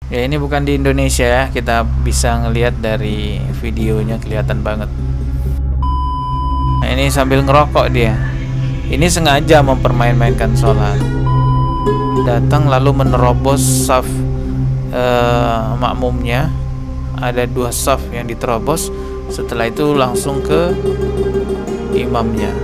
Ya ini bukan di Indonesia ya, kita bisa ngelihat dari videonya kelihatan banget. Nah, ini sambil ngerokok dia. Ini sengaja mempermain-mainkan sholat. Datang lalu menerobos saf makmumnya. Ada 2 saf yang diterobos. Setelah itu langsung ke imamnya.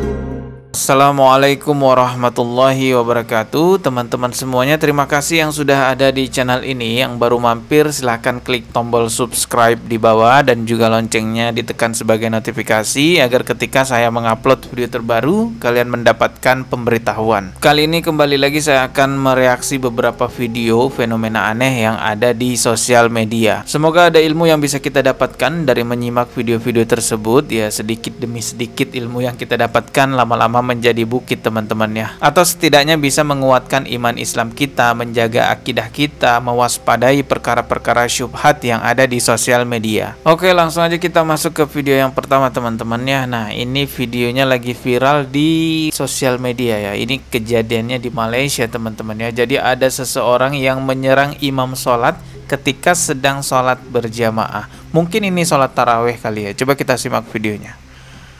Assalamualaikum warahmatullahi wabarakatuh. Teman-teman semuanya, terima kasih yang sudah ada di channel ini. Yang baru mampir silahkan klik tombol subscribe di bawah dan juga loncengnya ditekan sebagai notifikasi agar ketika saya mengupload video terbaru kalian mendapatkan pemberitahuan. Kali ini kembali lagi saya akan mereaksi beberapa video fenomena aneh yang ada di sosial media. Semoga ada ilmu yang bisa kita dapatkan dari menyimak video-video tersebut. Ya, sedikit demi sedikit ilmu yang kita dapatkan lama-lama menjadi bukit teman-teman ya, atau setidaknya bisa menguatkan iman Islam kita, menjaga akidah kita, mewaspadai perkara-perkara syubhat yang ada di sosial media. Oke, langsung aja kita masuk ke video yang pertama teman-teman ya. Nah, ini videonya lagi viral di sosial media ya. Ini kejadiannya di Malaysia teman-teman ya. Jadi ada seseorang yang menyerang imam sholat ketika sedang sholat berjamaah. Mungkin ini sholat tarawih kali ya. Coba kita simak videonya.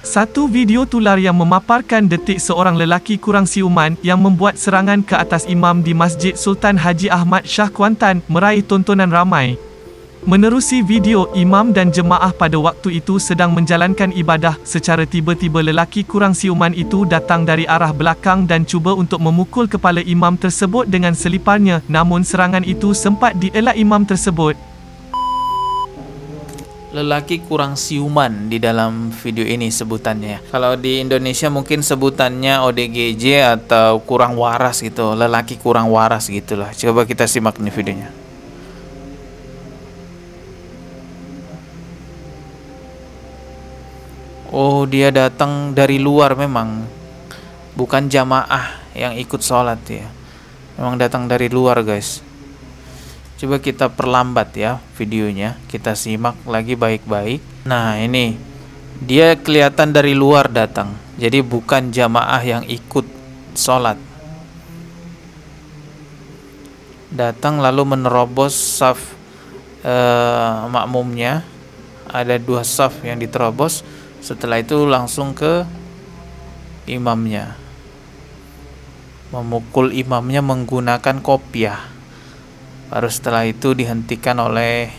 Satu video tular yang memaparkan detik seorang lelaki kurang siuman yang membuat serangan ke atas imam di Masjid Sultan Haji Ahmad Shah Kuantan meraih tontonan ramai. Menerusi video, imam dan jemaah pada waktu itu sedang menjalankan ibadah. Secara tiba-tiba lelaki kurang siuman itu datang dari arah belakang dan cuba untuk memukul kepala imam tersebut dengan seliparnya. Namun serangan itu sempat dielak imam tersebut. Lelaki kurang siuman di dalam video ini sebutannya. Kalau di Indonesia mungkin sebutannya ODGJ atau kurang waras gitu. Lelaki kurang waras gitulah. Coba kita simak nih videonya. Oh, dia datang dari luar memang. Bukan jamaah yang ikut sholat ya. Memang datang dari luar guys. Coba kita perlambat ya videonya, kita simak lagi baik-baik. Nah, ini dia kelihatan dari luar datang, jadi bukan jamaah yang ikut sholat. Datang lalu menerobos saf makmumnya. Ada 2 saf yang diterobos. Setelah itu langsung ke imamnya, memukul imamnya menggunakan kopiah. Baru setelah itu dihentikan oleh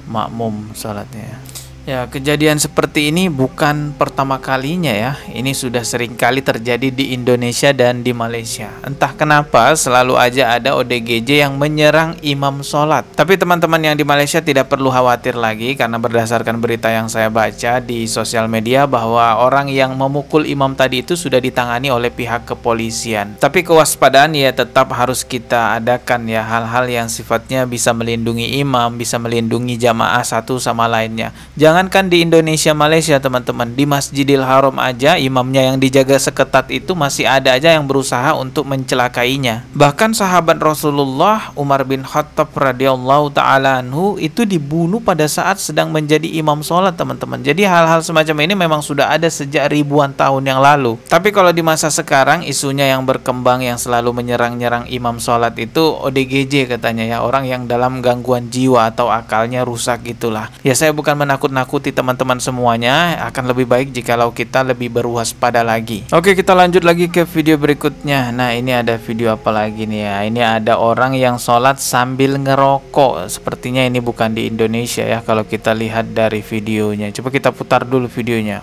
makmum salatnya. Ya, kejadian seperti ini bukan pertama kalinya ya. Ini sudah sering kali terjadi di Indonesia dan di Malaysia. Entah kenapa selalu aja ada ODGJ yang menyerang imam sholat. Tapi teman-teman yang di Malaysia tidak perlu khawatir lagi, karena berdasarkan berita yang saya baca di sosial media bahwa orang yang memukul imam tadi itu sudah ditangani oleh pihak kepolisian. Tapi kewaspadaan ya tetap harus kita adakan ya, hal-hal yang sifatnya bisa melindungi imam, bisa melindungi jamaah satu sama lainnya. Jangankan di Indonesia, Malaysia teman-teman, di Masjidil Haram aja imamnya yang dijaga seketat itu masih ada aja yang berusaha untuk mencelakainya. Bahkan sahabat Rasulullah Umar bin Khattab radhiyallahu taala anhu itu dibunuh pada saat sedang menjadi imam sholat teman-teman. Jadi hal-hal semacam ini memang sudah ada sejak ribuan tahun yang lalu. Tapi kalau di masa sekarang isunya yang berkembang yang selalu menyerang-nyerang imam sholat itu ODGJ katanya ya, orang yang dalam gangguan jiwa atau akalnya rusak gitulah. Ya, saya bukan menakut-nakuti teman-teman semuanya, akan lebih baik jikalau kita lebih berwaspada lagi. Oke, kita lanjut lagi ke video berikutnya. Nah, ini ada video apa lagi nih ya. Ini ada orang yang sholat sambil ngerokok. Sepertinya ini bukan di Indonesia ya, kalau kita lihat dari videonya. Coba kita putar dulu videonya.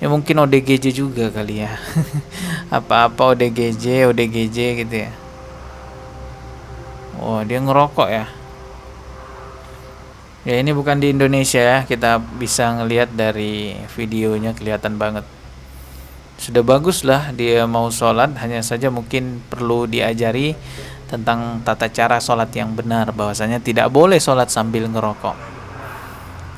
Ya mungkin ODGJ juga kali ya. Apa-apa ODGJ gitu ya. Oh, dia ngerokok ya. Ya, ini bukan di Indonesia ya, kita bisa ngelihat dari videonya kelihatan banget. Sudah bagus lah dia mau sholat, hanya saja mungkin perlu diajari tentang tata cara sholat yang benar, bahwasanya tidak boleh sholat sambil ngerokok.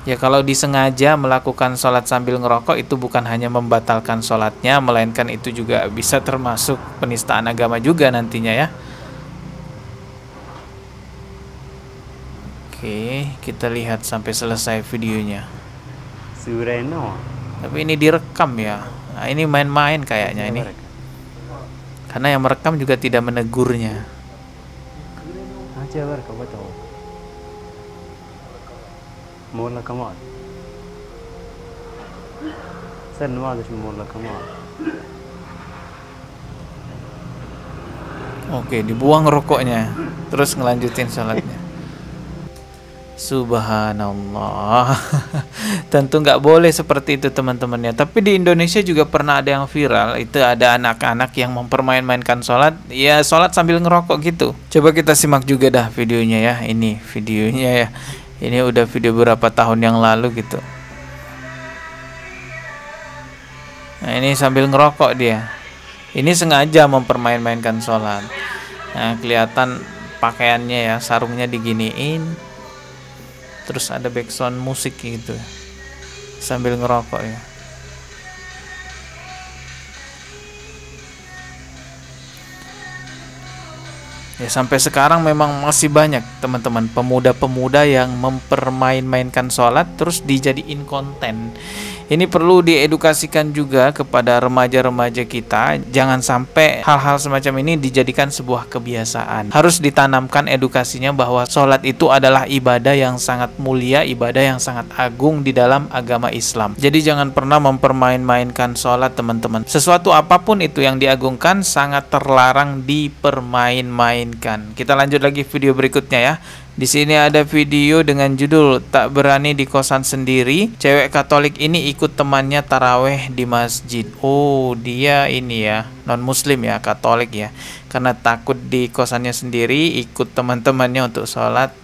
Ya, kalau disengaja melakukan sholat sambil ngerokok itu bukan hanya membatalkan sholatnya, melainkan itu juga bisa termasuk penistaan agama juga nantinya ya. Oke, kita lihat sampai selesai videonya. Sureno. Tapi ini direkam ya. Nah, ini main-main kayaknya ini. Karena yang merekam juga tidak menegurnya. Jabar ka ba to? Mola kamat. Sen ma ada mola kamat. Oke, dibuang rokoknya, terus ngelanjutin sholatnya. Subhanallah. Tentu nggak boleh seperti itu teman-temannya. Tapi di Indonesia juga pernah ada yang viral. Itu ada anak-anak yang mempermain-mainkan sholat. Ya sholat sambil ngerokok gitu. Coba kita simak juga dah videonya ya. Ini videonya ya. Ini udah video beberapa tahun yang lalu gitu. Nah ini sambil ngerokok dia. Ini sengaja mempermain-mainkan sholat. Nah kelihatan pakaiannya ya, sarungnya diginiin. Terus ada background musik gitu sambil ngerokok ya. Ya sampai sekarang memang masih banyak teman-teman pemuda-pemuda yang mempermain-mainkan sholat terus dijadiin konten. Ini perlu diedukasikan juga kepada remaja-remaja kita. Jangan sampai hal-hal semacam ini dijadikan sebuah kebiasaan. Harus ditanamkan edukasinya bahwa sholat itu adalah ibadah yang sangat mulia, ibadah yang sangat agung di dalam agama Islam. Jadi jangan pernah mempermain-mainkan sholat teman-teman. Sesuatu apapun itu yang diagungkan sangat terlarang dipermain-mainkan. Kita lanjut lagi video berikutnya ya. Di sini ada video dengan judul "Tak Berani di Kosan Sendiri". Cewek Katolik ini ikut temannya taraweh di masjid. Oh, dia ini ya, non-muslim ya, Katolik ya. Karena takut di kosannya sendiri, ikut teman-temannya untuk sholat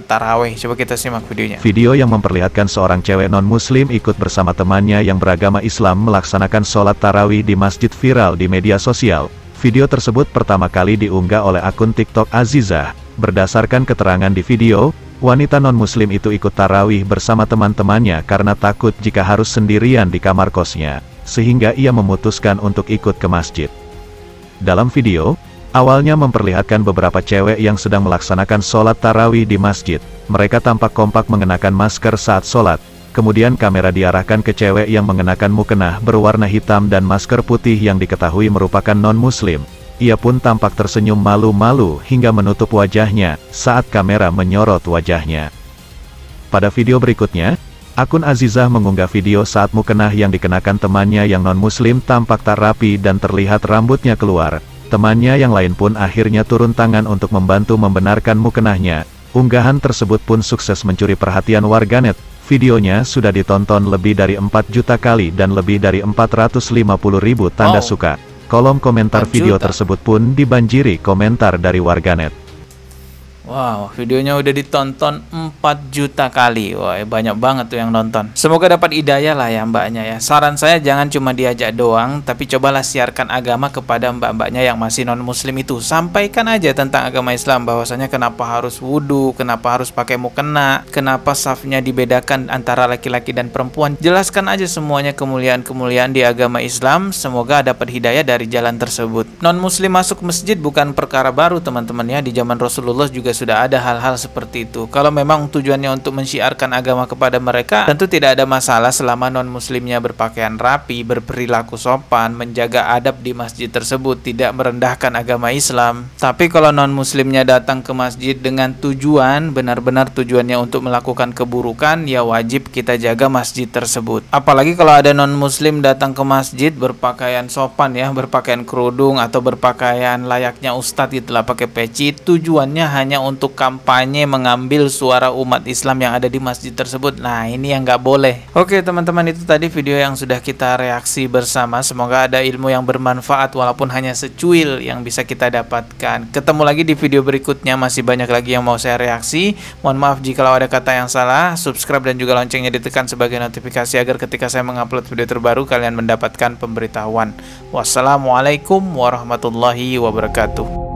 taraweh. Coba kita simak videonya. Video yang memperlihatkan seorang cewek non-muslim ikut bersama temannya yang beragama Islam melaksanakan sholat tarawih di masjid viral di media sosial. Video tersebut pertama kali diunggah oleh akun TikTok Azizah. Berdasarkan keterangan di video, wanita non-muslim itu ikut tarawih bersama teman-temannya karena takut jika harus sendirian di kamar kosnya, sehingga ia memutuskan untuk ikut ke masjid. Dalam video, awalnya memperlihatkan beberapa cewek yang sedang melaksanakan sholat tarawih di masjid. Mereka tampak kompak mengenakan masker saat sholat. Kemudian kamera diarahkan ke cewek yang mengenakan mukena berwarna hitam dan masker putih yang diketahui merupakan non-muslim. Ia pun tampak tersenyum malu-malu hingga menutup wajahnya saat kamera menyorot wajahnya. Pada video berikutnya, akun Azizah mengunggah video saat mukena yang dikenakan temannya yang non-muslim tampak tak rapi dan terlihat rambutnya keluar. Temannya yang lain pun akhirnya turun tangan untuk membantu membenarkan mukenahnya. Unggahan tersebut pun sukses mencuri perhatian warganet. Videonya sudah ditonton lebih dari 4 juta kali dan lebih dari 450.000 tanda suka. Kolom komentar video tersebut pun dibanjiri komentar dari warganet. Wow, videonya udah ditonton 4 juta kali. Wah, banyak banget tuh yang nonton. Semoga dapat hidayah lah ya mbaknya ya. Saran saya jangan cuma diajak doang, tapi cobalah siarkan agama kepada mbak-mbaknya yang masih non-muslim itu. Sampaikan aja tentang agama Islam, bahwasanya kenapa harus wudhu, kenapa harus pakai mukena, kenapa safnya dibedakan antara laki-laki dan perempuan. Jelaskan aja semuanya kemuliaan-kemuliaan di agama Islam. Semoga dapat hidayah dari jalan tersebut. Non-muslim masuk masjid bukan perkara baru teman-teman ya. Di zaman Rasulullah juga sudah ada hal-hal seperti itu. Kalau memang tujuannya untuk mensiarkan agama kepada mereka, tentu tidak ada masalah selama non-muslimnya berpakaian rapi, berperilaku sopan, menjaga adab di masjid tersebut, tidak merendahkan agama Islam. Tapi kalau non-muslimnya datang ke masjid dengan tujuan, benar-benar tujuannya untuk melakukan keburukan, ya wajib kita jaga masjid tersebut. Apalagi kalau ada non-muslim datang ke masjid berpakaian sopan ya, berpakaian kerudung atau berpakaian layaknya ustadz itulah, pakai peci, tujuannya hanya untuk kampanye mengambil suara umat Islam yang ada di masjid tersebut. Nah ini yang nggak boleh. Oke teman-teman, itu tadi video yang sudah kita reaksi bersama. Semoga ada ilmu yang bermanfaat walaupun hanya secuil yang bisa kita dapatkan. Ketemu lagi di video berikutnya, masih banyak lagi yang mau saya reaksi. Mohon maaf jika ada kata yang salah. Subscribe dan juga loncengnya ditekan sebagai notifikasi agar ketika saya mengupload video terbaru kalian mendapatkan pemberitahuan. Wassalamualaikum warahmatullahi wabarakatuh.